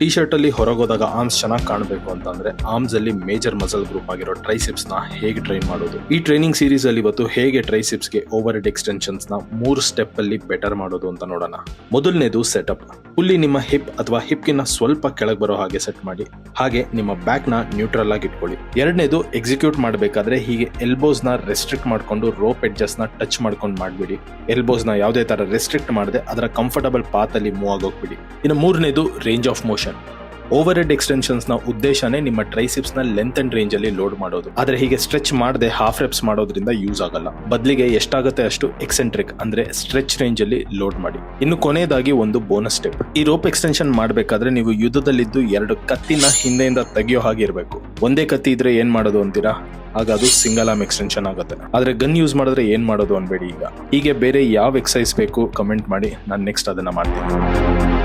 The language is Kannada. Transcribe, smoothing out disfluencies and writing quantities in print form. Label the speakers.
Speaker 1: ಟಿ ಶರ್ಟ್ ಅಲ್ಲಿ ಹೊರಗೋದಾಗ ಆರ್ಮ್ಸ್ ಚೆನ್ನಾಗಿ ಕಾಣಬೇಕು ಅಂತಂದ್ರೆ ಆರ್ಮ್ಸ್ ಅಲ್ಲಿ ಮೇಜರ್ ಮಸಲ್ ಗ್ರೂಪ್ ಆಗಿರೋ ಟ್ರೈಸಿಪ್ಸ್ ನ ಹೇಗೆ ಟ್ರೈನ್ ಮಾಡೋದು. ಈ ಟ್ರೈನಿಂಗ್ ಸೀರೀಸ್ ಅಲ್ಲಿ ಇವತ್ತು ಹೇಗೆ ಟ್ರೈಸಿಪ್ಸ್ ಗೆ ಓವರ್ ಹೆಡ್ ಎಕ್ಸ್ಟೆನ್ಷನ್ಸ್ ನ 3 ಸ್ಟೆಪ್ ಅಲ್ಲಿ ಬೆಟರ್ ಮಾಡೋದು ಅಂತ ನೋಡೋಣ. ಮೊದಲನೇದು ಸೆಟಪ್. ಫುಲ್ಲಿ ನಿಮ್ಮ ಹಿಪ್ ಅಥವಾ ಹಿಪ್ ಗಿನ್ನ ಸ್ವಲ್ಪ ಕೆಳಗೆ ಬರೋ ಹಾಗೆ ಸೆಟ್ ಮಾಡಿ, ಹಾಗೆ ನಿಮ್ಮ ಬ್ಯಾಕ್ ನ ನ್ಯೂಟ್ರಲ್ ಆಗಿ ಇಟ್ಕೊಳ್ಳಿ. ಎರಡನೇದು ಎಕ್ಸಿಕ್ಯೂಟ್ ಮಾಡಬೇಕಾದ್ರೆ ಹೀಗೆ ಎಲ್ಬೋಸ್ ನ ರೆಸ್ಟ್ರಿಕ್ಟ್ ಮಾಡ್ಕೊಂಡು ರೋಪ್ ಎಡ್ಜಸ್ ನ ಟಚ್ ಮಾಡ್ಕೊಂಡು ಮಾಡ್ಬಿಡಿ. ಎಲ್ಬೋಸ್ ನ ಯಾವುದೇ ತರ ರೆಸ್ಟ್ರಿಕ್ಟ್ ಮಾಡದೆ ಅದರ ಕಂಫರ್ಟಬಲ್ ಪಾತ್ ಅಲ್ಲಿ ಮೂವ್ ಆಗೋಗ್ಬಿಡಿ. ಇನ್ನು ಮೂರನೇದು range of motion. Over head extensions ನ ಉದ್ದೇಶನೇ ನಿಮ್ಮ ಟ್ರೈಸಿಪ್ಸ್ ನ ಲೆಂತ್ ಅಂಡ್ ರೇಂಜ್ ಅಲ್ಲಿ ಲೋಡ್ ಮಾಡೋದು. ಆದ್ರೆ ಹೀಗೆ ಸ್ಟ್ರೆಚ್ ಮಾಡದೆ ಹಾಫ್ ರೆಪ್ಸ್ ಮಾಡೋದ್ರಿಂದ ಯೂಸ್ ಆಗಲ್ಲ. ಬದಲಿಗೆ ಎಷ್ಟಾಗುತ್ತೆ ಅಷ್ಟು ಎಕ್ಸೆಂಟ್ರಿಕ್ ಅಂದ್ರೆ ಸ್ಟ್ರೆಚ್ ರೇಂಜ್ ಅಲ್ಲಿ ಲೋಡ್ ಮಾಡಿ. ಇನ್ನು ಕೊನೆಯದಾಗಿ ಒಂದು ಬೋನಸ್ ಸ್ಟೆಪ್. ಈ ರೋಪ್ ಎಕ್ಸ್ಟೆನ್ಷನ್ ಮಾಡಬೇಕಾದ್ರೆ ನೀವು ಯುದ್ಧದಲ್ಲಿದ್ದು 2 ಕತ್ತಿನ ಹಿಂದೆಯಿಂದ ತೆಗಿಯೋ ಹಾಗೆ ಇರಬೇಕು. ಒಂದೇ ಕತ್ತಿ ಇದ್ರೆ ಏನ್ ಮಾಡೋದು ಅಂತೀರಾ? ಆಗ ಅದು ಸಿಂಗಲ್ ಆರ್ಮ್ ಎಕ್ಸ್ಟೆನ್ಷನ್ ಆಗುತ್ತೆ. ಆದ್ರೆ ಗನ್ ಯೂಸ್ ಮಾಡಿದ್ರೆ ಏನ್ ಮಾಡೋದು ಅನ್ಬೇಡಿ. ಈಗ ಹೀಗೆ ಬೇರೆ ಯಾವ ಎಕ್ಸಸೈಸ್ ಬೇಕು ಕಮೆಂಟ್ ಮಾಡಿ, ನಾನು ನೆಕ್ಸ್ಟ್ ಅದನ್ನ ಮಾಡ್ತೀನಿ.